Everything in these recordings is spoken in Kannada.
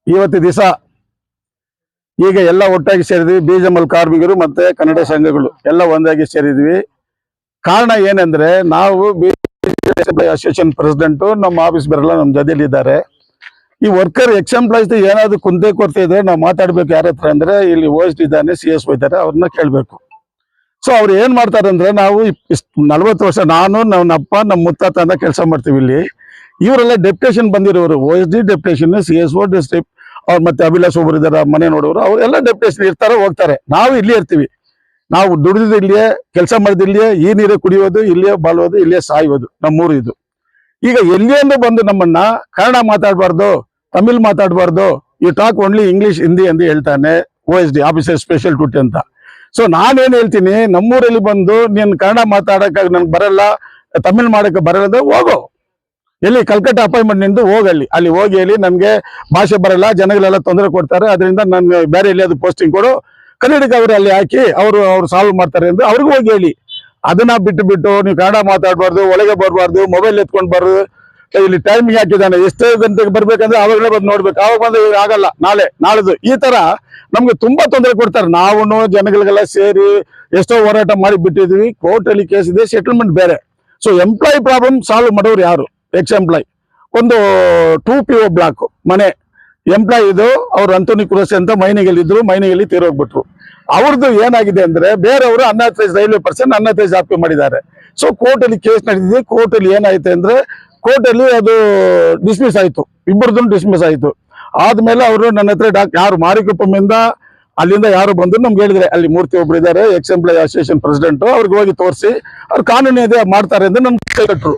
ಇವತ್ತು ದಿವಸ ಈಗ ಎಲ್ಲ ಒಟ್ಟಾಗಿ ಸೇರಿದ್ವಿ. ಬಿಜೆಎಂಎಲ್ ಕಾರ್ಮಿಕರು ಮತ್ತೆ ಕನ್ನಡ ಸಂಘಗಳು ಎಲ್ಲ ಒಂದಾಗಿ ಸೇರಿದ್ವಿ. ಕಾರಣ ಏನಂದ್ರೆ ನಾವು ಅಸೋಸಿಯೇಷನ್ ಪ್ರೆಸಿಡೆಂಟ್ ನಮ್ಮ ಆಫೀಸ್ ಬರಲ್ಲ, ನಮ್ಮ ಜೊತೆಲಿ ಇದ್ದಾರೆ. ಈ ವರ್ಕರ್ ಎಕ್ಸಾಂಪ್ಲಾಯ್ಸ್ ಏನಾದ್ರು ಕುಂದೆ ಕೊರತೆ ಇದ್ರೆ ನಾವು ಮಾತಾಡ್ಬೇಕು. ಯಾರ ಹತ್ರ ಅಂದ್ರೆ ಇಲ್ಲಿ OSD ಇದ್ದಾನೆ, CS ಇದ್ದಾರೆ, ಅವ್ರನ್ನ ಕೇಳ್ಬೇಕು. ಸೊ ಅವ್ರು ಏನ್ ಮಾಡ್ತಾರೆ ಅಂದ್ರೆ, ನಾವು 40 ವರ್ಷ ನಾನು ನಮ್ಮ ಅಪ್ಪ ನಮ್ಮ ಮುತ್ತಾತ ಅಂತ ಕೆಲಸ ಮಾಡ್ತೀವಿ ಇಲ್ಲಿ. ಇವರೆಲ್ಲ ಡೆಪ್ಯುಟೇಷನ್ ಬಂದಿರೋರು, OSD ಡೆಪ್ಯುಟೇಷನ್, CSO ಡಿಸ್ಟ್ರಿಕ್ಟ್, ಅವ್ರು ಮತ್ತೆ ಅಭಿಲಾಷ್ ಒಬ್ಬರು ಇದಾರೆ ಮನೆ ನೋಡೋರು, ಅವರೆಲ್ಲ ಡೆಪ್ಯುಟೇಷನ್ ಇರ್ತಾರೆ, ಹೋಗ್ತಾರೆ. ನಾವು ಇಲ್ಲಿ ಇರ್ತೀವಿ. ನಾವು ದುಡಿದಿದ್ದು ಇಲ್ಲಿಯೇ, ಕೆಲಸ ಮಾಡಿದ ಇಲ್ಲಿಯೇ, ಈ ನೀರೇ ಕುಡಿಯೋದು ಇಲ್ಲಿಯೇ, ಬಾಳೋದು ಇಲ್ಲಿಯೇ, ಸಾಯೋದು ನಮ್ಮೂರು ಇದು. ಈಗ ಎಲ್ಲಿಂದ ಬಂದು ನಮ್ಮನ್ನ ಕನ್ನಡ ಮಾತಾಡಬಾರ್ದು, ತಮಿಳ್ ಮಾತಾಡಬಾರ್ದು, you talk only English Hindi ಎಂದು ಹೇಳ್ತಾನೆ OSD ಆಫೀಸರ್ ಸ್ಪೆಷಲ್ ಡ್ಯೂಟಿ ಅಂತ. ಸೊ ನಾನೇನ್ ಹೇಳ್ತೀನಿ, ನಮ್ಮೂರಲ್ಲಿ ಬಂದು ನೀನ್ ಕನ್ನಡ ಮಾತಾಡಕ್ ನನ್ಗೆ ಬರಲ್ಲ, ತಮಿಳ್ ಮಾಡಕ್ಕೆ ಬರಲ್ಲ ಅಂದ್ರೆ ಹೋಗೋ, ಎಲ್ಲಿ ಕಲ್ಕಟ್ಟ ಅಪಾಯಿಂಟ್ಮೆಂಟ್ ನಿಂದು ಹೋಗಲ್ಲಿ, ಅಲ್ಲಿ ಹೋಗಿ ಹೇಳಿ ನನ್ಗೆ ಭಾಷೆ ಬರಲ್ಲ, ಜನಗಳೆಲ್ಲ ತೊಂದರೆ ಕೊಡ್ತಾರೆ, ಅದರಿಂದ ನನ್ಗೆ ಬೇರೆ ಎಲ್ಲಿ ಅದು ಪೋಸ್ಟಿಂಗ್ ಕೊಡು, ಕನ್ನಡಕ್ಕೆ ಅವರು ಅಲ್ಲಿ ಹಾಕಿ ಅವ್ರು ಸಾಲ್ವ್ ಮಾಡ್ತಾರೆ ಎಂದು ಅವ್ರಿಗೂ ಹೋಗಿ ಹೇಳಿ. ಅದನ್ನ ಬಿಟ್ಟು ನೀವು ಕನ್ನಡ ಮಾತಾಡಬಾರ್ದು, ಒಳಗೆ ಬರಬಾರ್ದು, ಮೊಬೈಲ್ ಎತ್ಕೊಂಡು ಬರೋದು, ಇಲ್ಲಿ ಟೈಮಿಂಗ್ ಹಾಕಿದ್ದಾನೆ, ಎಷ್ಟೇ ಗಂಟೆಗೆ ಬರ್ಬೇಕಂದ್ರೆ ಅವಾಗಲೇ ಬಂದು ನೋಡ್ಬೇಕು, ಅವಾಗ ಬಂದು ಆಗಲ್ಲ, ನಾಳೆದು, ಈ ತರ ನಮ್ಗೆ ತುಂಬಾ ತೊಂದರೆ ಕೊಡ್ತಾರೆ. ನಾವು ಜನಗಳಿಗೆಲ್ಲ ಸೇರಿ ಎಷ್ಟೋ ಹೋರಾಟ ಮಾಡಿ ಬಿಟ್ಟಿದ್ವಿ. ಕೋರ್ಟ್ ಅಲ್ಲಿ ಕೇಸ್ ಇದೆ, ಸೆಟಲ್ಮೆಂಟ್ ಬೇರೆ. ಸೊ ಎಂಪ್ಲಾಯ್ ಪ್ರಾಬ್ಲಮ್ ಸಾಲ್ವ್ ಮಾಡೋರು ಯಾರು? Ex employee. ಒಂದು 2 PO ಬ್ಲಾಕ್ ಮನೆ ಎಂಪ್ಲಾಯ್ ಇದು, ಅವ್ರು ಅಂತೋನಿ ಕುರಸಿ ಅಂತ ಮೈನಿಗಲ್ಲಿ ಇದ್ರು, ಮೈನಿಗಲ್ಲಿ ತೀರೋಗ್ಬಿಟ್ರು. ಅವ್ರದ್ದು ಏನಾಗಿದೆ ಅಂದ್ರೆ, ಬೇರೆಯವರು ಅನ್ಅಥರೈಸ್ಡ್ ರೈಲ್ವೆ ಪರ್ಸನ್ ಅನ್ಅಥರೈಸ್ಡ್ ಆಪ್ಕೆ ಮಾಡಿದ್ದಾರೆ. ಸೊ ಕೋರ್ಟ್ ಅಲ್ಲಿ ಕೇಸ್ ನಡೆದಿದೆ. ಕೋರ್ಟ್ ಅಲ್ಲಿ ಏನಾಯ್ತು ಅಂದ್ರೆ, ಕೋರ್ಟ್ ಅಲ್ಲಿ ಅದು ಡಿಸ್ಮಿಸ್ ಆಯ್ತು, ಇಬ್ಬರದ್ದು ಡಿಸ್ಮಿಸ್ ಆಯ್ತು. ಆದ್ಮೇಲೆ ಅವರು ನನ್ನ ಹತ್ರ ಯಾರು ಮಾರಿಕುಪ್ಪಮಿಂದ ಅಲ್ಲಿಂದ ಯಾರು ಬಂದು ನಮ್ಗೆ ಹೇಳಿದ್ರೆ, ಅಲ್ಲಿ ಮೂರ್ತಿ ಒಬ್ರು ಇದ್ದಾರೆ, ಎಕ್ಸ್ ಎಂಪ್ಲಾಯ್ ಅಸೋಸಿಯೇಷನ್ ಪ್ರೆಸಿಡೆಂಟ್, ಅವ್ರಿಗೆ ಹೋಗಿ ತೋರಿಸಿ ಅವ್ರು ಕಾನೂನು ಇದೆ ಮಾಡ್ತಾರೆ ಅಂತ ನಮ್ಗೆ ಕೈಗಟ್ಟರು.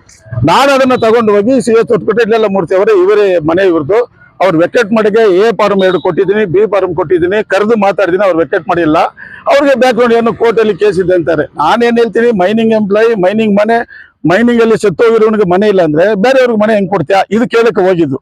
ನಾನು ಅದನ್ನ ತಗೊಂಡು ಹೋಗಿ CS ಕೊಟ್ಬಿಟ್ಟೆ, ಇಲ್ಲೆಲ್ಲ ಮೂರ್ತಿ ಅವರೇ ಇವರೇ ಮನೆ ಇವ್ರದ್ದು, ಅವ್ರು ವೆಕೆಟ್ ಮಾಡಿಗೆ A ಫಾರ್ಮ್ 2 ಕೊಟ್ಟಿದ್ದೀನಿ, B ಫಾರ್ಮ್ ಕೊಟ್ಟಿದ್ದೀನಿ, ಕರೆದು ಮಾತಾಡಿದ್ದೀನಿ, ಅವ್ರು ವೆಕೆಟ್ ಮಾಡಿಲ್ಲ. ಅವ್ರಿಗೆ ಬ್ಯಾಕ್ಗ್ರೌಂಡ್ ಏನು ಕೋರ್ಟಲ್ಲಿ ಕೇಸ್ ಇದೆ ಅಂತಾರೆ. ನಾನೇನ್ ಹೇಳ್ತೀನಿ, ಮೈನಿಂಗ್ ಎಂಪ್ಲಾಯ್, ಮೈನಿಂಗ್ ಮನೆ, ಮೈನಿಂಗ್ ಅಲ್ಲಿ ಸತ್ತೋಗಿರೋನಿಗೆ ಮನೆ ಇಲ್ಲ ಅಂದ್ರೆ ಬೇರೆಯವ್ರಿಗೆ ಮನೆ ಹೆಂಗ್ ಕೊಡ್ತೀಯಾ? ಇದು ಕೇಳಕ್ಕೆ ಹೋಗಿದ್ದು.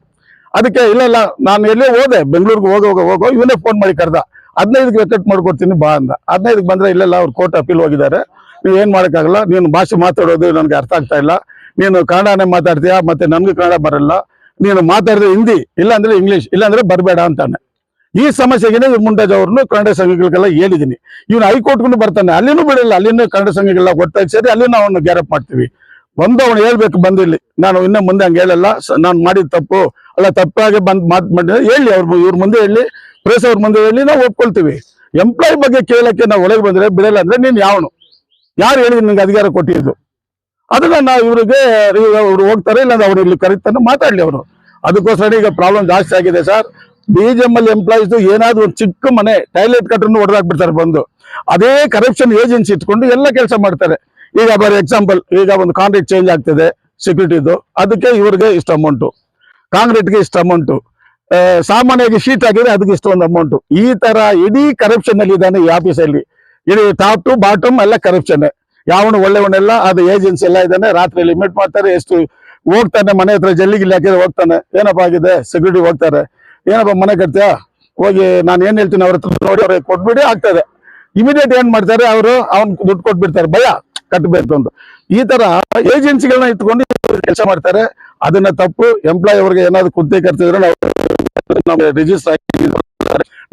ಅದಕ್ಕೆ ಇಲ್ಲ ನಾನು ಎಲ್ಲೇ ಹೋದೆ, ಬೆಂಗಳೂರಿಗೆ ಹೋಗೋ ಇವನೇ ಫೋನ್ ಮಾಡಿ ಕರೆದ, 15ಕ್ಕೆ ವೆಕೆಟ್ ಮಾಡ್ಕೊಡ್ತೀನಿ ಬಾ ಅಂದ. 15ಕ್ಕೆ ಬಂದ್ರೆ ಇಲ್ಲೆಲ್ಲ ಅವ್ರು ಕೋರ್ಟ್ ಅಪೀಲ್ ಹೋಗಿದ್ದಾರೆ, ನೀವು ಏನ್ ಮಾಡೋಕ್ಕಾಗಲ್ಲ, ನೀನು ಭಾಷೆ ಮಾತಾಡೋದು ನನಗೆ ಅರ್ಥ ಆಗ್ತಾ ಇಲ್ಲ, ನೀನು ಕನ್ನಡನೇ ಮಾತಾಡ್ತೀಯಾ, ಮತ್ತೆ ನನ್ಗೆ ಕನ್ನಡ ಬರಲ್ಲ, ನೀನು ಮಾತಾಡಿದ್ರೆ ಹಿಂದಿ, ಇಲ್ಲ ಅಂದ್ರೆ ಇಂಗ್ಲಿಷ್, ಇಲ್ಲ ಅಂದ್ರೆ ಬರಬೇಡ ಅಂತಾನೆ. ಈ ಸಮಸ್ಯೆಗೆ ಮುಂಡಾಜ್ ಅವ್ರನ್ನು ಕನ್ನಡ ಸಂಘಗಳಿಗೆಲ್ಲ ಹೇಳಿದೀನಿ. ಇವನು ಹೈಕೋರ್ಟ್ಗೂ ಬರ್ತಾನೆ, ಅಲ್ಲಿನೂ ಬಿಡಲ್ಲ, ಅಲ್ಲಿನೂ ಕನ್ನಡ ಸಂಘಗಳೆಲ್ಲ ಒಟ್ಟಾಗಿ ಸೇರಿ ಅಲ್ಲಿನೂ ಅವನು ಗ್ಯಾರಪ್ ಮಾಡ್ತೀವಿ. ಅವನು ಹೇಳ್ಬೇಕು ಬಂದಿಲ್ಲಿ, ನಾನು ಇನ್ನೂ ಮುಂದೆ ಹಂಗೆ ಹೇಳಲ್ಲ, ನಾನು ಮಾಡಿದ ತಪ್ಪು ಅಲ್ಲ, ತಪ್ಪಾಗಿ ಮಾಡಿದ್ರೆ ಹೇಳಿ, ಇವ್ರ ಮುಂದೆ ಹೇಳಿ, ಪ್ರೆಸ್ ಅವ್ರ ಮುಂದೆ ಹೇಳಿ, ನಾವು ಒಪ್ಕೊಳ್ತೀವಿ. ಎಂಪ್ಲಾಯ್ ಬಗ್ಗೆ ಕೇಳಕ್ಕೆ ನಾವು ಒಳಗೆ ಬಂದ್ರೆ ಬಿಡಲ್ಲ ಅಂದ್ರೆ ನೀನ್ ಯಾರು ಹೇಳಿದ್ರು ನಿನ್ಗೆ ಅಧಿಕಾರ ಕೊಟ್ಟಿದ್ದು? ಅದನ್ನ ನಾವು ಇವ್ರಿಗೆ ಅವ್ರು ಹೋಗ್ತಾರೆ, ಇಲ್ಲ ಅವ್ರು ಇಲ್ಲಿ ಕರೀತಾನೆ ಮಾತಾಡ್ಲಿ ಅವರು. ಅದಕ್ಕೋಸ್ಕರ ಈಗ ಪ್ರಾಬ್ಲಮ್ ಜಾಸ್ತಿ ಆಗಿದೆ ಸರ್. BGML ಎಂಪ್ಲಾಯೀಸ್ ಏನಾದ್ರು ಒಂದು ಚಿಕ್ಕ ಮನೆ ಟಾಯ್ಲೆಟ್ ಕಟ್ರನ್ನು ಹೊಡೆದಾಕ್ಬಿಡ್ತಾರೆ ಬಂದು. ಅದೇ ಕರಪ್ಷನ್ ಏಜೆನ್ಸಿ ಇಟ್ಕೊಂಡು ಎಲ್ಲ ಕೆಲಸ ಮಾಡ್ತಾರೆ. ಈಗ ಬರೀ ಎಕ್ಸಾಂಪಲ್, ಈಗ ಒಂದು ಕಾಂಟ್ರಾಕ್ಟ್ ಚೇಂಜ್ ಆಗ್ತಿದೆ ಸೆಕ್ಯೂರಿಟಿದು, ಅದಕ್ಕೆ ಇವ್ರಿಗೆ ಇಷ್ಟು ಅಮೌಂಟು, ಕಾಂಕ್ರೀಟ್ಗೆ ಇಷ್ಟು ಅಮೌಂಟು, ಸಾಮಾನ್ಯವಾಗಿ ಶೀಟ್ ಆಗಿದ್ರೆ ಅದಕ್ಕೆ ಇಷ್ಟೊಂದು ಅಮೌಂಟು. ಈ ತರ ಇಡೀ ಕರಪ್ಷನ್ ಅಲ್ಲಿ ಇದ್ದಾನೆ ಈ ಆಫೀಸಲ್ಲಿ. ಇಡೀ ಟಾಪ್ ಟು ಬಾಟಮ್ ಎಲ್ಲ ಕರಪ್ಷನ್. ಯಾವನು ಒಳ್ಳೆಯವನೆಲ್ಲ ಅದು ಏಜೆನ್ಸಿ ಎಲ್ಲ ಇದ್ದಾನೆ. ರಾತ್ರಿ ಲಿಮಿಟ್ ಮಾಡ್ತಾರೆ, ಎಷ್ಟು ಹೋಗ್ತಾನೆ ಮನೆ ಹತ್ರ ಜಲ್ಲಿಗಿಲ್ಲಿ ಹಾಕಿದ್ರೆ ಹೋಗ್ತಾನೆ, ಏನಪ್ಪ ಆಗಿದೆ ಸೆಕ್ಯೂರಿಟಿ ಹೋಗ್ತಾರೆ, ಏನಪ್ಪ ಮನೆ ಕಟ್ತೀಯಾ ಹೋಗಿ, ನಾನು ಏನ್ ಹೇಳ್ತೀನಿ ಅವ್ರ ಹತ್ರ ನೋಡಿ ಅವ್ರಿಗೆ ಕೊಟ್ಬಿಡಿ ಆಗ್ತದೆ. ಇಮಿಡಿಯೇಟ್ ಏನ್ ಮಾಡ್ತಾರೆ ಅವರು, ಅವ್ನ್ ದುಡ್ಡು ಕೊಟ್ಬಿಡ್ತಾರೆ, ಭಯ ಕಟ್ಟಬೇಕು ಅಂತ. ಈ ತರ ಏಜೆನ್ಸಿಗಳನ್ನ ಇಟ್ಕೊಂಡು ಕೆಲಸ ಮಾಡ್ತಾರೆ. ಅದನ್ನ ತಪ್ಪು. ಎಂಪ್ಲಾಯ್ ಅವ್ರಿಗೆ ಏನಾದ್ರು ಕುದ್ದೆ ಕರ್ತಿದ್ರೆ ನಾವು ರಿಜಿಸ್ಟರ್ ಆಗಿದ್ದೀವಿ,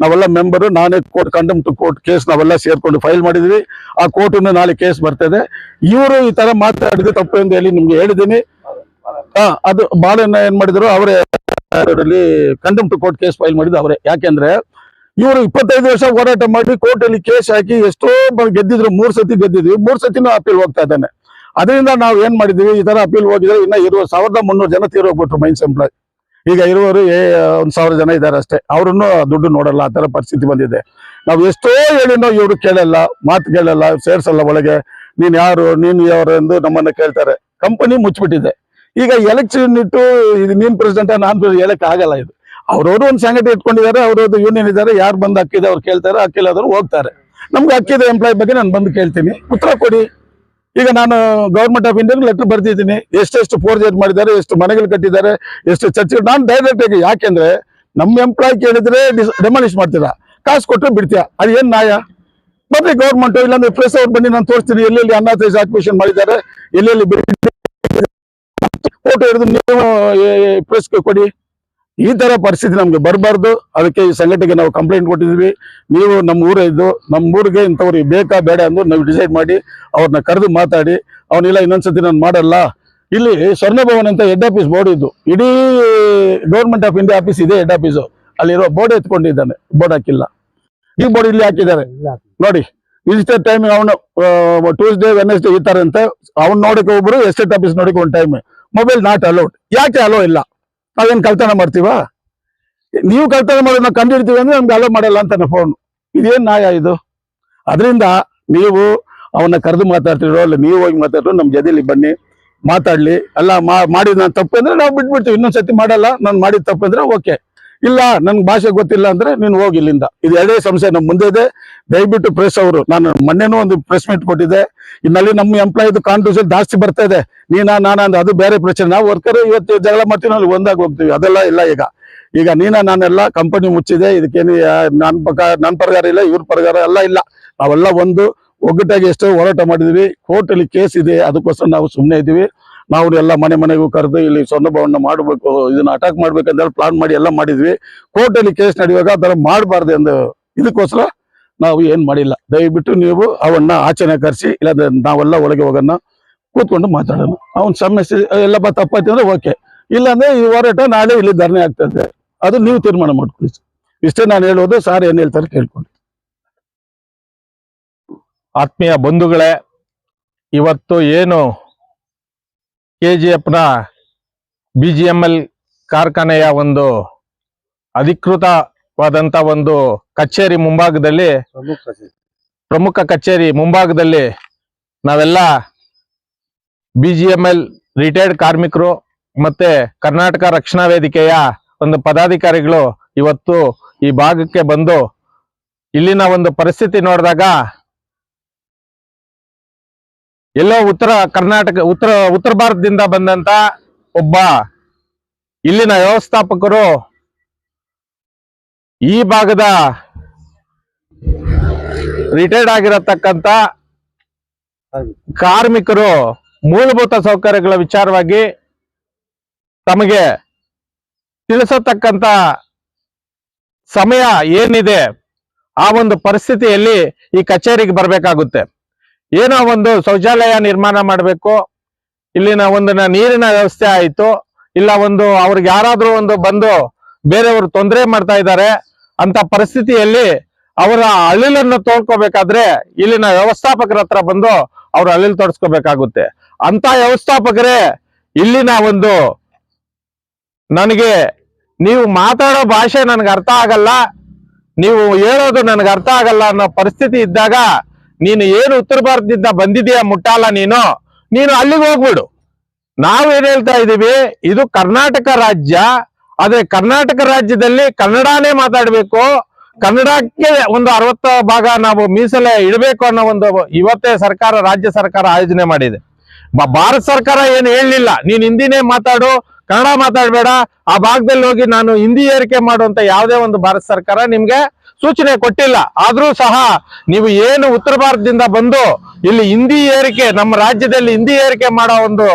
ನಾವೆಲ್ಲ ಮೆಂಬರು, ನಾನೇ court condemn to court case ನಾವೆಲ್ಲ ಸೇರ್ಕೊಂಡು ಫೈಲ್ ಮಾಡಿದ್ವಿ. ಆ ಕೋರ್ಟ್ ನಾಳೆ ಕೇಸ್ ಬರ್ತದೆ. ಇವರು ಈ ತರ ಮಾತಾಡಿದ್ರೆ ತಪ್ಪು ಎಂದು ಹೇಳಿ ನಿಮ್ಗೆ ಹೇಳಿದ್ದೀನಿ. ಅದು ಬಾಳನ್ನ ಏನ್ ಮಾಡಿದ್ರು ಅವರೇ, condemn to court case file ಮಾಡಿದ್ದು ಅವರೇ. ಯಾಕೆಂದ್ರೆ ಇವರು 25 ವರ್ಷ ಹೋರಾಟ ಮಾಡಿ ಕೋರ್ಟ್ ಅಲ್ಲಿ ಕೇಸ್ ಹಾಕಿ ಎಷ್ಟೋ ಗೆದ್ದಿದ್ರು, 3 ಸತಿ ಗೆದ್ದಿದ್ವಿ, 3 ಸತಿನೂ ಅಪೀಲ್ ಹೋಗ್ತಾ ಇದ್ದಾನೆ. ಅದರಿಂದ ನಾವು ಏನ್ ಮಾಡಿದ್ವಿ, ಈ ತರ ಅಪೀಲ್ ಹೋಗಿದ್ರೆ ಇನ್ನ 1300 ಜನ ತೀರೋಗ್ಬಿಟ್ರು ಮೈನ್ಸ್ ಎಂಪ್ಲಾಯ್. ಈಗ ಇರುವರು 1000 ಜನ ಇದ್ದಾರೆ ಅಷ್ಟೇ, ಅವ್ರನ್ನು ದುಡ್ಡು ನೋಡಲ್ಲ, ಆ ತರ ಪರಿಸ್ಥಿತಿ ಬಂದಿದೆ. ನಾವು ಎಷ್ಟೋ ಹೇಳಿನೋ ಇವರು ಕೇಳಲ್ಲ, ಮಾತು ಕೇಳಲ್ಲ, ಸೇರ್ಸಲ್ಲ ಒಳಗೆ. ನೀನ್ ಯಾರು, ನೀನ್ ಯಾರು ಎಂದು ನಮ್ಮನ್ನ ಕೇಳ್ತಾರೆ. ಕಂಪನಿ ಮುಚ್ಚಿಬಿಟ್ಟಿದೆ. ಈಗ ಎಲೆಕ್ಷನ್ ಇಟ್ಟು ಇದು ನೀನ್ ಪ್ರೆಸಿಡೆಂಟ್ ನಾನ್ ಹೇಳಕ್ ಆಗಲ್ಲ. ಇದು ಅವ್ರವ್ರು ಒಂದು ಸಂಘಟನೆ ಇಟ್ಕೊಂಡಿದ್ದಾರೆ, ಅವ್ರದ್ದು ಯೂನಿಯನ್ ಇದ್ದಾರೆ, ಯಾರು ಬಂದು ಅಕ್ಕಿದೆ ಅವ್ರು ಕೇಳ್ತಾರೆ, ಅಕ್ಕಿಲ್ಲಾದ್ರು ಹೋಗ್ತಾರೆ. ನಮ್ಗೆ ಅಕ್ಕಿದೆ ಎಂಪ್ಲಾಯ್ ಬಗ್ಗೆ ನಾನು ಬಂದು ಕೇಳ್ತೀನಿ, ಉತ್ತರ ಕೊಡಿ. ಈಗ ನಾನು ಗವರ್ಮೆಂಟ್ ಆಫ್ ಇಂಡಿಯಾಗೆ ಲೆಟರ್ ಬರ್ತಿದ್ದೀನಿ, ಎಷ್ಟೆಷ್ಟು ಫೋರ್ಜರಿ ಮಾಡಿದ್ದಾರೆ, ಎಷ್ಟು ಮನೆಗಳು ಕಟ್ಟಿದ್ದಾರೆ, ಎಷ್ಟು ಚರ್ಚೆಗಳು. ನಾನು ಡೈರೆಕ್ಟ್ ಆಗಿ, ಯಾಕೆಂದ್ರೆ ನಮ್ಮ ಎಂಪ್ಲಾಯ್ ಕೇಳಿದ್ರೆ ಡೆಮಾಲಿಷ್ ಮಾಡ್ತೀರಾ, ಕಾಸು ಕೊಟ್ಟರೆ ಬಿಡ್ತೀಯಾ, ಅದು ಏನ್ ನ್ಯಾಯ? ಮತ್ತೆ ಗೌರ್ಮೆಂಟ್ ಇಲ್ಲಾಂದ್ರೆ ಪ್ರೆಸ್ ಅವ್ರು ಬನ್ನಿ, ನಾನು ತೋರಿಸ್ತೀನಿ ಎಲ್ಲೆಲ್ಲಿ ಅನ್ಅಥರೈಸ್ಡ್ ಆಕ್ಯುಪೇಷನ್ ಮಾಡಿದ್ದಾರೆ, ಎಲ್ಲೆಲ್ಲಿ ಫೋಟೋ ಹಿಡಿದು ನೀವು ಪ್ರೆಸ್ಗೆ ಕೊಡಿ. ಈ ತರ ಪರಿಸ್ಥಿತಿ ನಮ್ಗೆ ಬರಬಾರ್ದು. ಅದಕ್ಕೆ ಈ ಸಂಘಟನೆಗೆ ನಾವು ಕಂಪ್ಲೇಂಟ್ ಕೊಟ್ಟಿದ್ವಿ. ನೀವು ನಮ್ಮ ಊರೇ ಇದ್ದು ನಮ್ಮ ಊರಿಗೆ ಇಂಥವ್ರಿಗೆ ಬೇಕಾ ಬೇಡ ಅಂದು ನಾವು ಡಿಸೈಡ್ ಮಾಡಿ ಅವ್ರನ್ನ ಕರೆದು ಮಾತಾಡಿ, ಅವನಿಲ್ಲ ಇನ್ನೊಂದ್ಸತಿ ನಾನು ಮಾಡಲ್ಲ. ಇಲ್ಲಿ ಸ್ವರ್ಣಭವನ್ ಅಂತ ಹೆಡ್ ಆಫೀಸ್ ಬೋರ್ಡ್ ಇದ್ದು, ಇಡೀ ಗೌರ್ಮೆಂಟ್ ಆಫ್ ಇಂಡಿಯಾ ಆಫೀಸ್ ಇದೆ ಹೆಡ್ ಆಫೀಸು, ಅಲ್ಲಿರೋ ಬೋರ್ಡ್ ಎತ್ಕೊಂಡಿದ್ದಾನೆ, ಬೋರ್ಡ್ ಹಾಕಿಲ್ಲ. ಈ ಬೋರ್ಡ್ ಇಲ್ಲಿ ಹಾಕಿದ್ದಾರೆ ನೋಡಿ. ವಿಸಿಟರ್ ಟೈಮ್ ಅವನು ಟ್ಯೂಸ್ಡೇ ವೆನ್ಸ್ಡೇ ಈ ತರ ಅಂತ ಅವ್ನು ನೋಡಕ್ಕೆ ಒಬ್ರು, ಎಸ್ಟೇಟ್ ಆಫೀಸ್ ನೋಡಕ್ಕೆ ಒಂದು ಟೈಮ್. Mobile not allowed. ಯಾಕೆ ಅಲೋ ಇಲ್ಲ? ನಾವೇನು ಕಳ್ತನ ಮಾಡ್ತೀವಾ? ನೀವು ಕಳ್ತನ ಮಾಡೋದು ನಾವು ಕಂಡು ಹಿಡ್ತೀವಿ ಅಂದ್ರೆ ನಮ್ಗೆ ಅಲೋ ಮಾಡಲ್ಲ ಅಂತಾನೆ ಫೋನ್. ಇದೇನ್ ನ್ಯಾಯ ಇದು? ಅದರಿಂದ ನೀವು ಅವನ್ನ ಕರೆದು ಮಾತಾಡ್ತಿರೋ ಅಲ್ಲ, ನೀವು ಹೋಗಿ ಮಾತಾಡ್ರು ನಮ್ಮ ಜೊತೆಲಿ ಬನ್ನಿ ಮಾತಾಡ್ಲಿ. ಅಲ್ಲ ಮಾಡಿದ ನಾನು ತಪ್ಪು ಅಂದ್ರೆ ನಾವು ಬಿಟ್ಬಿಡ್ತೀವಿ, ಇನ್ನೊಂದ್ಸತಿ ಮಾಡಲ್ಲ. ನಾನು ಮಾಡಿದ ತಪ್ಪು ಅಂದ್ರೆ ಓಕೆ, ಇಲ್ಲ ನನ್ಗೆ ಭಾಷೆ ಗೊತ್ತಿಲ್ಲ ಅಂದ್ರೆ ನೀನು ಹೋಗಿ ಇಲ್ಲಿಂದ. ಇದು ಎರಡೇ ಸಮಸ್ಯೆ ನಮ್ಮ ಮುಂದೆ ಇದೆ. ದಯವಿಟ್ಟು ಪ್ರೆಸ್ ಅವರು, ನಾನು ಮೊನ್ನೆನೂ ಒಂದು ಪ್ರೆಸ್ ಮೀಟ್ ಕೊಟ್ಟಿದ್ದೆ. ಇನ್ನಲ್ಲಿ ನಮ್ಮ ಎಂಪ್ಲಾಯಿದು ಕಾಂಟ್ರಿಬ್ಯೂಷನ್ ಜಾಸ್ತಿ ಬರ್ತಾ ಇದೆ. ನಾನ ಅಂದ್ರೆ ಅದು ಬೇರೆ ಪ್ರಶ್ನೆ. ನಾವು ವರ್ಕರ್ ಇವತ್ತು ಜಗಳ ಮಾಡ್ತೀವಿ, ಅಲ್ಲಿ ಒಂದಾಗಿ ಹೋಗ್ತೀವಿ, ಅದೆಲ್ಲ ಇಲ್ಲ. ಈಗ ನಾನೆಲ್ಲ ಕಂಪನಿ ಮುಚ್ಚಿದೆ. ಇದಕ್ಕೇನು ನನ್ನ ಪರಗಾರ ಇಲ್ಲ, ಇವ್ರ ಪರಗಾರ ಎಲ್ಲ ಇಲ್ಲ. ನಾವೆಲ್ಲ ಒಂದು ಒಗ್ಗಟ್ಟಾಗಿ ಎಷ್ಟೋ ಹೋರಾಟ ಮಾಡಿದ್ವಿ. ಕೋರ್ಟಲ್ಲಿ ಕೇಸ್ ಇದೆ, ಅದಕ್ಕೋಸ್ಕರ ನಾವು ಸುಮ್ಮನೆ ಇದ್ದೀವಿ. ನಾವು ಎಲ್ಲ ಮನೆಗೂ ಕರೆದು ಇಲ್ಲಿ ಸ್ವರ್ಣಭವನ ಮಾಡಬೇಕು, ಇದನ್ನ ಅಟ್ಯಾಕ್ ಮಾಡ್ಬೇಕಂತ ಪ್ಲಾನ್ ಮಾಡಿ ಎಲ್ಲ ಮಾಡಿದ್ವಿ. ಕೋರ್ಟಲ್ಲಿ ಕೇಸ್ ನಡೆಯುವಾಗ ಅದರ ಮಾಡಬಾರ್ದು ಎಂದು ಇದಕ್ಕೋಸ್ಕರ ನಾವು ಏನ್ ಮಾಡಿಲ್ಲ. ದಯವಿಟ್ಟು ನೀವು ಅವನ್ನ ಆಚರಣೆ ಕರೆಸಿ, ಇಲ್ಲಾಂದ್ರೆ ನಾವೆಲ್ಲ ಒಳಗೆ ಹೋಗೋಣ, ಕೂತ್ಕೊಂಡು ಮಾತಾಡೋಣ. ಅವನ್ ಸಮಸ್ಯೆ ಎಲ್ಲ ತಪ್ಪಾಯ್ತು ಅಂದ್ರೆ ಓಕೆ, ಇಲ್ಲಾಂದ್ರೆ ಈ ಹೋರಾಟ ನಾಳೆ ಇಲ್ಲಿ ಧರಣಿ ಆಗ್ತದೆ. ಅದು ನೀವು ತೀರ್ಮಾನ ಮಾಡ್ಕೊಳ್ಳಿ. ಇಷ್ಟೇ ನಾನು ಹೇಳೋದು. ಸಾರ್ ಏನ್ ಹೇಳ್ತಾರೆ ಕೇಳ್ಕೊಂಡು. ಆತ್ಮೀಯ ಬಂಧುಗಳೇ, ಇವತ್ತು ಏನು KGF ನ BGML ಕಾರ್ಖಾನೆಯ ಒಂದು ಅಧಿಕೃತವಾದಂತ ಒಂದು ಕಚೇರಿ ಮುಂಭಾಗದಲ್ಲಿ, ಪ್ರಮುಖ ಕಚೇರಿ ಮುಂಭಾಗದಲ್ಲಿ ನಾವೆಲ್ಲ BGML ರಿಟೈರ್ಡ್ ಕಾರ್ಮಿಕರು ಮತ್ತೆ ಕರ್ನಾಟಕ ರಕ್ಷಣಾ ವೇದಿಕೆಯ ಒಂದು ಪದಾಧಿಕಾರಿಗಳು ಇವತ್ತು ಈ ಭಾಗಕ್ಕೆ ಬಂದು ಇಲ್ಲಿನ ಒಂದು ಪರಿಸ್ಥಿತಿ ನೋಡಿದಾಗ ಎಲ್ಲೋ ಉತ್ತರ ಭಾರತದಿಂದ ಬಂದಂತ ಒಬ್ಬ ಇಲ್ಲಿನ ವ್ಯವಸ್ಥಾಪಕರು ಈ ಭಾಗದ ರಿಟೈರ್ಡ್ ಆಗಿರತಕ್ಕಂತ ಕಾರ್ಮಿಕರು ಮೂಲಭೂತ ಸೌಕರ್ಯಗಳ ವಿಚಾರವಾಗಿ ತಮಗೆ ತಿಳಿಸತಕ್ಕಂತ ಸಮಯ ಏನಿದೆ, ಆ ಒಂದು ಪರಿಸ್ಥಿತಿಯಲ್ಲಿ ಈ ಕಚೇರಿಗೆ ಬರಬೇಕಾಗುತ್ತೆ. ಏನೋ ಒಂದು ಶೌಚಾಲಯ ನಿರ್ಮಾಣ ಮಾಡಬೇಕು, ಇಲ್ಲಿನ ಒಂದು ನೀರಿನ ವ್ಯವಸ್ಥೆ ಆಯ್ತು, ಇಲ್ಲ ಒಂದು ಅವ್ರಿಗೆ ಯಾರಾದ್ರೂ ಒಂದು ಬಂದು ಬೇರೆಯವರು ತೊಂದರೆ ಮಾಡ್ತಾ ಇದ್ದಾರೆ ಅಂತ ಪರಿಸ್ಥಿತಿಯಲ್ಲಿ ಅವರ ಅಳಿಲನ್ನು ತೋಡ್ಕೋಬೇಕಾದ್ರೆ ಇಲ್ಲಿನ ವ್ಯವಸ್ಥಾಪಕರ ಹತ್ರ ಬಂದು ಅವ್ರ ಅಳಿಲು ತೋಡ್ಸ್ಕೋಬೇಕಾಗುತ್ತೆ. ಅಂತ ವ್ಯವಸ್ಥಾಪಕರೇ ಇಲ್ಲಿನ ಒಂದು ನನಗೆ ನೀವು ಮಾತಾಡೋ ಭಾಷೆ ನನ್ಗೆ ಅರ್ಥ ಆಗಲ್ಲ, ನೀವು ಹೇಳೋದು ನನ್ಗೆ ಅರ್ಥ ಆಗಲ್ಲ ಅನ್ನೋ ಪರಿಸ್ಥಿತಿ ಇದ್ದಾಗ, ನೀನು ಏನು ಉತ್ತರ ಭಾರತದಿಂದ ಬಂದಿದೀಯ ಮುಟ್ಟಾಲ, ನೀನು ಅಲ್ಲಿಗೆ ಹೋಗ್ಬಿಡು. ನಾವೇನ್ ಹೇಳ್ತಾ ಇದೀವಿ, ಇದು ಕರ್ನಾಟಕ ರಾಜ್ಯ. ಆದ್ರೆ ಕರ್ನಾಟಕ ರಾಜ್ಯದಲ್ಲಿ ಕನ್ನಡನೇ ಮಾತಾಡ್ಬೇಕು, ಕನ್ನಡಕ್ಕೆ ಒಂದು 60 ಭಾಗ ನಾವು ಮೀಸಲೆ ಇಡಬೇಕು ಅನ್ನೋ ಒಂದು ಇವತ್ತೇ ಸರ್ಕಾರ, ರಾಜ್ಯ ಸರ್ಕಾರ ಆಯೋಜನೆ ಮಾಡಿದೆ. ಭಾರತ ಸರ್ಕಾರ ಏನು ಹೇಳಲಿಲ್ಲ, ನೀನ್ ಹಿಂದಿನೇ ಮಾತಾಡು, ಕನ್ನಡ ಮಾತಾಡ್ಬೇಡ, ಆ ಭಾಗದಲ್ಲಿ ಹೋಗಿ ನಾನು ಹಿಂದಿ ಏರಿಕೆ ಮಾಡುವಂತ ಯಾವುದೇ ಒಂದು ಭಾರತ ಸರ್ಕಾರ ನಿಮ್ಗೆ ಸೂಚನೆ ಕೊಟ್ಟಿಲ್ಲ. ಆದ್ರೂ ಸಹ ನೀವು ಏನು ಉತ್ತರ ಭಾರತದಿಂದ ಬಂದು ಇಲ್ಲಿ ಹಿಂದಿ ಏರಿಕೆ, ನಮ್ಮ ರಾಜ್ಯದಲ್ಲಿ ಹಿಂದಿ ಏರಿಕೆ ಮಾಡೋ ಒಂದು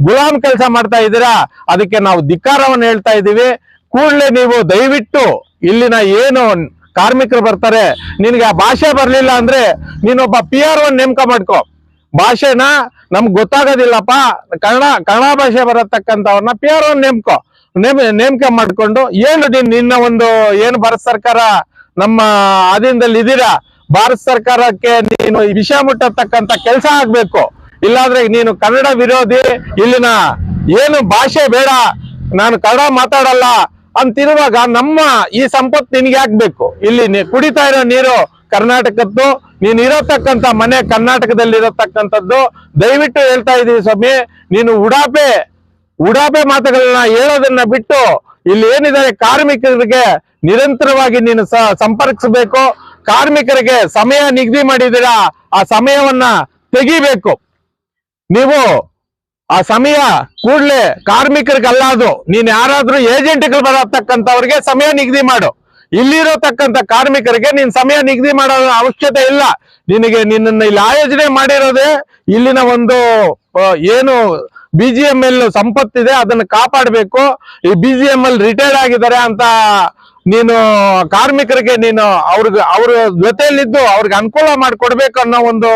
ಗುಲಾಮ್ ಕೆಲಸ ಮಾಡ್ತಾ ಇದ್ದೀರಾ, ಅದಕ್ಕೆ ನಾವು ಧಿಕ್ಕಾರವನ್ನು ಹೇಳ್ತಾ ಇದ್ದೀವಿ. ಕೂಡಲೇ ನೀವು ದಯವಿಟ್ಟು ಇಲ್ಲಿನ ಏನು ಕಾರ್ಮಿಕರು ಬರ್ತಾರೆ, ನಿನ್ಗೆ ಆ ಭಾಷೆ ಬರ್ಲಿಲ್ಲ ಅಂದ್ರೆ ನೀನೊಬ್ಬ PR1 ನೇಮಕ ಮಾಡ್ಕೋ. ಭಾಷೆನ ನಮ್ಗೆ ಗೊತ್ತಾಗೋದಿಲ್ಲಪ್ಪ, ಕನ್ನಡ ಭಾಷೆ ಬರತಕ್ಕಂಥವ್ರನ್ನ PR1 ನೇಮಕ ಮಾಡ್ಕೊಂಡು ನಿನ್ನ ಒಂದು ಏನು ಭಾರತ ಸರ್ಕಾರ ನಮ್ಮ ಆಧೀನದಲ್ಲಿ ಇದೀರಾ, ಭಾರತ ಸರ್ಕಾರಕ್ಕೆ ನೀನು ವಿಷಯ ಮುಟ್ಟತಕ್ಕಂತ ಕೆಲಸ ಆಗ್ಬೇಕು. ಇಲ್ಲಾಂದ್ರೆ ನೀನು ಕನ್ನಡ ವಿರೋಧಿ, ಇಲ್ಲಿನ ಏನು ಭಾಷೆ ಬೇಡ, ನಾನು ಕನ್ನಡ ಮಾತಾಡಲ್ಲ ಅಂತಿರುವಾಗ ನಮ್ಮ ಈ ಸಂಪತ್ತು ನಿನ್ಗೆ ಆಗ್ಬೇಕು. ಇಲ್ಲಿ ಕುಡಿತಾ ಇರೋ ನೀರು ಕರ್ನಾಟಕದ್ದು, ನೀನು ಇರತಕ್ಕಂತ ಮನೆ ಕರ್ನಾಟಕದಲ್ಲಿ ಇರತಕ್ಕಂಥದ್ದು. ದಯವಿಟ್ಟು ಹೇಳ್ತಾ ಇದೀವಿ ಸ್ವಾಮಿ, ನೀನು ಉಡಾಪೆ ಮಾತುಗಳನ್ನ ಹೇಳೋದನ್ನ ಬಿಟ್ಟು ಇಲ್ಲಿ ಏನಿದ್ದಾರೆ ಕಾರ್ಮಿಕರಿಗೆ ನಿರಂತರವಾಗಿ ನೀನು ಸಂಪರ್ಕಿಸಬೇಕು. ಕಾರ್ಮಿಕರಿಗೆ ಸಮಯ ನಿಗದಿ ಮಾಡಿದ್ದೀರಾ, ಆ ಸಮಯವನ್ನ ತೆಗಿಬೇಕು. ನೀವು ಆ ಸಮಯ ಕೂಡಲೇ ಕಾರ್ಮಿಕರಿಗಲ್ಲ, ಅದು ನೀನ್ ಯಾರಾದ್ರೂ ಏಜೆಂಟ್ಗಳು ಬರತಕ್ಕಂಥವ್ರಿಗೆ ಸಮಯ ನಿಗದಿ ಮಾಡು. ಇಲ್ಲಿರತಕ್ಕಂಥ ಕಾರ್ಮಿಕರಿಗೆ ನೀನ್ ಸಮಯ ನಿಗದಿ ಮಾಡೋ ಅವಶ್ಯಕತೆ ಇಲ್ಲ. ನಿನ್ನನ್ನ ಇಲ್ಲಿ ಆಯೋಜನೆ ಮಾಡಿರೋದೇ ಇಲ್ಲಿನ ಒಂದು ಏನು BGML ಸಂಪತ್ತಿದೆ, ಅದನ್ನ ಕಾಪಾಡಬೇಕು. ಈ BGML ರಿಟೈರ್ಡ್ ಆಗಿದ್ದಾರೆ ಅಂತ ನೀನು ಕಾರ್ಮಿಕರಿಗೆ ನೀನು ಅವ್ರ ಜೊತೆಯಲ್ಲಿದ್ದು ಅವ್ರಿಗೆ ಅನುಕೂಲ ಮಾಡಿಕೊಡ್ಬೇಕು ಅನ್ನೋ ಒಂದು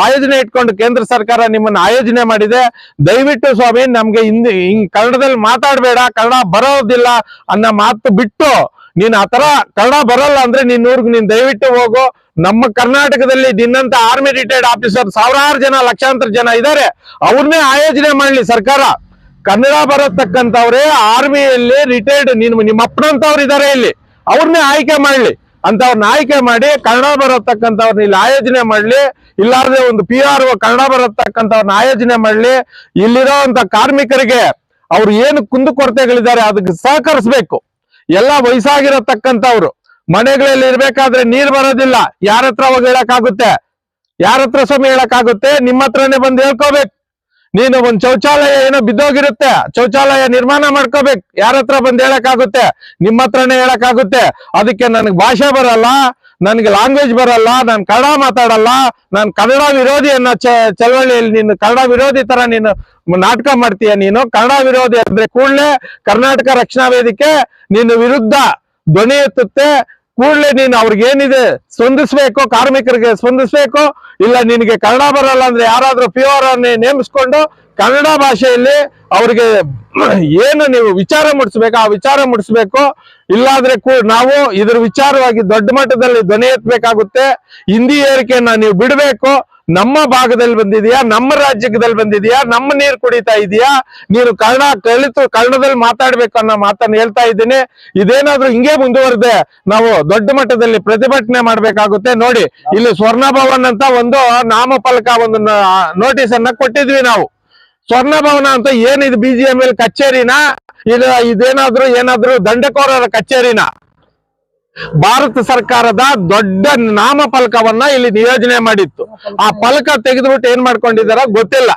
ಆಯೋಜನೆ ಇಟ್ಕೊಂಡು ಕೇಂದ್ರ ಸರ್ಕಾರ ನಿಮ್ಮನ್ನ ಆಯೋಜನೆ ಮಾಡಿದೆ. ದಯವಿಟ್ಟು ಸ್ವಾಮಿ ನಮ್ಗೆ ಹಿಂಗ್ ಕನ್ನಡದಲ್ಲಿ ಮಾತಾಡ್ಬೇಡ, ಕನ್ನಡ ಬರೋದಿಲ್ಲ ಅನ್ನೋ ಮಾತು ಬಿಟ್ಟು ನೀನ್ ಆತರ ಕನ್ನಡ ಬರಲ್ಲ ಅಂದ್ರೆ ನೀನ್ ದಯವಿಟ್ಟು ಹೋಗು. ನಮ್ಮ ಕರ್ನಾಟಕದಲ್ಲಿ ನಿನ್ನಂತ ಆರ್ಮಿ ರಿಟೈರ್ಡ್ ಆಫೀಸರ್ ಸಾವಿರಾರು ಜನ, ಲಕ್ಷಾಂತರ ಜನ ಇದ್ದಾರೆ. ಅವ್ರನ್ನೇ ಆಯೋಜನೆ ಮಾಡ್ಲಿ ಸರ್ಕಾರ. ಕನ್ನಡ ಬರತಕ್ಕಂಥವ್ರೆ ಆರ್ಮಿಯಲ್ಲಿ ರಿಟೈರ್ಡ್ ನಿಮ್ಮ ಅಪ್ಪನಂತವ್ರು ಇದಾರೆ ಇಲ್ಲಿ, ಅವ್ರನ್ನೇ ಆಯ್ಕೆ ಮಾಡ್ಲಿ. ಅಂತವ್ರನ್ನ ಆಯ್ಕೆ ಮಾಡಿ ಕನ್ನಡ ಬರತಕ್ಕಂಥವ್ರನ್ನ ಇಲ್ಲಿ ಆಯೋಜನೆ ಮಾಡ್ಲಿ. ಇಲ್ಲಾಂದ್ರೆ ಒಂದು PRO ಕನ್ನಡ ಬರತಕ್ಕಂಥವ್ರನ್ನ ಆಯೋಜನೆ ಮಾಡ್ಲಿ. ಇಲ್ಲಿರೋಂತ ಕಾರ್ಮಿಕರಿಗೆ ಅವ್ರು ಏನು ಕುಂದುಕೊರತೆಗಳಿದ್ದಾರೆ ಅದಕ್ಕೆ ಸಹಕರಿಸ್ಬೇಕು. ಎಲ್ಲ ವಯಸ್ಸಾಗಿರತಕ್ಕಂಥವ್ರು ಮನೆಗಳಲ್ಲಿ ಇರ್ಬೇಕಾದ್ರೆ ನೀರ್ ಬರೋದಿಲ್ಲ, ಯಾರ ಹತ್ರ ಹೋಗಿ ಹೇಳಕ್ಕಾಗುತ್ತೆ? ಯಾರ ಹತ್ರ ಸ್ವಾಮಿ ಹೇಳಕ್ಕಾಗುತ್ತೆ? ನಿಮ್ಮ ಹತ್ರನೇ ಬಂದು ಹೇಳ್ಕೋಬೇಕು. ನೀನು ಒಂದ್ ಶೌಚಾಲಯ ಏನೋ ಬಿದ್ದೋಗಿರುತ್ತೆ, ಶೌಚಾಲಯ ನಿರ್ಮಾಣ ಮಾಡ್ಕೋಬೇಕು. ಯಾರ ಹತ್ರ ಬಂದು ಹೇಳಕ್ಕಾಗುತ್ತೆ? ನಿಮ್ಮ ಹತ್ರನೇ ಹೇಳಕ್ಕಾಗುತ್ತೆ. ಅದಕ್ಕೆ ನನಗೆ ಭಾಷೆ ಬರಲ್ಲ, ನನ್ಗೆ ಲ್ಯಾಂಗ್ವೇಜ್ ಬರಲ್ಲ, ನಾನು ಕನ್ನಡ ಮಾತಾಡಲ್ಲ, ನಾನು ಕನ್ನಡ ವಿರೋಧಿ ಅನ್ನೋ ಚಳವಳಿಯಲ್ಲಿ ನೀನು ಕನ್ನಡ ವಿರೋಧಿ ತರ ನೀನು ನಾಟಕ ಮಾಡ್ತೀಯ. ನೀನು ಕನ್ನಡ ವಿರೋಧಿ ಅಂದ್ರೆ ಕೂಡಲೇ ಕರ್ನಾಟಕ ರಕ್ಷಣಾ ವೇದಿಕೆ ನಿನ್ನ ವಿರುದ್ಧ ಧ್ವನಿ ಎತ್ತುತ್ತೆ. ಕೂಡಲೇ ನೀನು ಅವ್ರಿಗೆ ಏನಿದೆ ಸ್ಪಂದಿಸ್ಬೇಕು, ಕಾರ್ಮಿಕರಿಗೆ ಸ್ಪಂದಿಸ್ಬೇಕು. ಇಲ್ಲ ನಿನಗೆ ಕನ್ನಡ ಬರಲ್ಲ ಅಂದ್ರೆ ಯಾರಾದ್ರೂ PRO ನೇಮಿಸ್ಕೊಂಡು ಕನ್ನಡ ಭಾಷೆಯಲ್ಲಿ ಅವ್ರಿಗೆ ಏನು ನೀವು ವಿಚಾರ ಮುಟ್ಟಿಸ್ಬೇಕು ಆ ವಿಚಾರ ಮುಟ್ಟಿಸ್ಬೇಕು. ಇಲ್ಲಾಂದ್ರೆ ನಾವು ಇದ್ರ ವಿಚಾರವಾಗಿ ದೊಡ್ಡ ಮಟ್ಟದಲ್ಲಿ ಧ್ವನಿ ಎತ್ತಬೇಕಾಗುತ್ತೆ. ಹಿಂದಿ ಏರಿಕೆಯನ್ನ ನೀವು ಬಿಡಬೇಕು. ನಮ್ಮ ಭಾಗದಲ್ಲಿ ಬಂದಿದ್ಯಾ, ನಮ್ಮ ರಾಜ್ಯದಲ್ಲಿ ಬಂದಿದ್ಯಾ, ನಮ್ಮ ನೀರು ಕುಡಿತಾ ಇದೀಯಾ, ನೀನು ಕನ್ನಡ ಕಲಿತು ಕನ್ನಡದಲ್ಲಿ ಮಾತಾಡ್ಬೇಕು ಅನ್ನೋ ಮಾತನ್ನ ಹೇಳ್ತಾ ಇದ್ದೀನಿ. ಇದೇನಾದ್ರೂ ಹಿಂಗೆ ಮುಂದುವರೆದೆ ನಾವು ದೊಡ್ಡ ಮಟ್ಟದಲ್ಲಿ ಪ್ರತಿಭಟನೆ ಮಾಡ್ಬೇಕಾಗುತ್ತೆ. ನೋಡಿ, ಇಲ್ಲಿ ಸ್ವರ್ಣ ಭವನ್ ಅಂತ ಒಂದು ನಾಮಫಲಕ, ಒಂದು ನೋಟಿಸ್ ಅನ್ನ ಕೊಟ್ಟಿದ್ವಿ ನಾವು. ಸ್ವರ್ಣ ಭವನ ಅಂತ ಏನಿದು BGML ಕಚೇರಿನ? ಏನಾದ್ರೂ ದಂಡಕೋರರ ಕಚೇರಿನ? ಭಾರತ ಸರ್ಕಾರದ ದೊಡ್ಡ ನಾಮಫಲಕವನ್ನ ಇಲ್ಲಿ ನಿಯೋಜನೆ ಮಾಡಿತ್ತು. ಆ ಫಲಕ ತೆಗೆದ್ಬಿಟ್ಟು ಏನ್ ಮಾಡ್ಕೊಂಡಿದಾರ ಗೊತ್ತಿಲ್ಲ.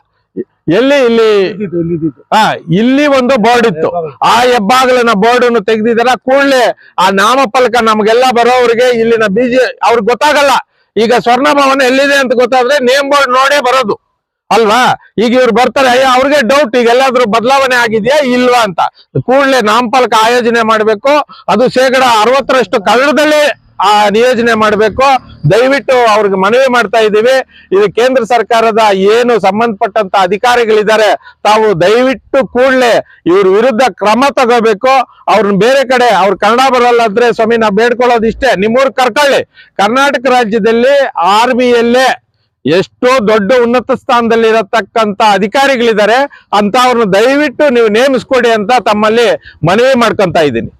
ಇಲ್ಲಿ ಒಂದು ಬೋರ್ಡ್ ಇತ್ತು, ಆ ಹೆಬ್ಬಾಗಿಲಿನ ಬೋರ್ಡ್ ಅನ್ನು ತೆಗೆದಿದಾರ. ಕೂಡಲೇ ಆ ನಾಮಫಲಕ ನಮ್ಗೆಲ್ಲ ಬರೋವ್ರಿಗೆ ಇಲ್ಲಿನ ಅವ್ರಿಗೆ ಗೊತ್ತಾಗಲ್ಲ. ಈಗ ಸ್ವರ್ಣ ಭವನ ಎಲ್ಲಿದೆ ಅಂತ ಗೊತ್ತಾದ್ರೆ ನೇಮ್ ಬೋರ್ಡ್ ನೋಡೇ ಬರೋದು ಅಲ್ವಾ? ಈಗ ಇವ್ರು ಬರ್ತಾರೆ, ಅವ್ರಿಗೆ ಡೌಟ್, ಈಗ ಎಲ್ಲಾದ್ರೂ ಬದಲಾವಣೆ ಆಗಿದೆಯಾ ಇಲ್ವಾ ಅಂತ. ಕೂಡಲೇ ನಾಮಫಲಕ ಆಯೋಜನೆ ಮಾಡ್ಬೇಕು. ಅದು 60% ಕನ್ನಡದಲ್ಲೇ ನಿಯೋಜನೆ ಮಾಡ್ಬೇಕು. ದಯವಿಟ್ಟು ಅವ್ರಿಗೆ ಮನವಿ ಮಾಡ್ತಾ ಇದ್ದೀವಿ. ಇದು ಕೇಂದ್ರ ಸರ್ಕಾರದ ಏನು ಸಂಬಂಧಪಟ್ಟಂತ ಅಧಿಕಾರಿಗಳಿದ್ದಾರೆ, ತಾವು ದಯವಿಟ್ಟು ಕೂಡಲೇ ಇವ್ರ ವಿರುದ್ಧ ಕ್ರಮ ತಗೋಬೇಕು. ಅವ್ರನ್ನ ಬೇರೆ ಕಡೆ, ಅವ್ರು ಕನ್ನಡ ಬರಲ್ಲ ಅಂದ್ರೆ ಸ್ವಾಮಿ ನಾವು ಬೇಡ್ಕೊಳ್ಳೋದು ಇಷ್ಟೇ, ನಿಮ್ಮೂರ್ ಕರ್ಕೊಳ್ಳಿ. ಕರ್ನಾಟಕ ರಾಜ್ಯದಲ್ಲಿ ಆರ್ಮಿಯಲ್ಲೇ ಎಷ್ಟೋ ದೊಡ್ಡ ಉನ್ನತ ಸ್ಥಾನದಲ್ಲಿ ಇರತಕ್ಕಂತ ಅಧಿಕಾರಿಗಳಿದ್ದಾರೆ, ಅಂತ ಅವ್ರನ್ನ ದಯವಿಟ್ಟು ನೀವು ನೇಮಿಸ್ಕೊಡಿ ಅಂತ ತಮ್ಮಲ್ಲಿ ಮನವಿ ಮಾಡ್ಕೊಂತ ಇದ್ದೀನಿ.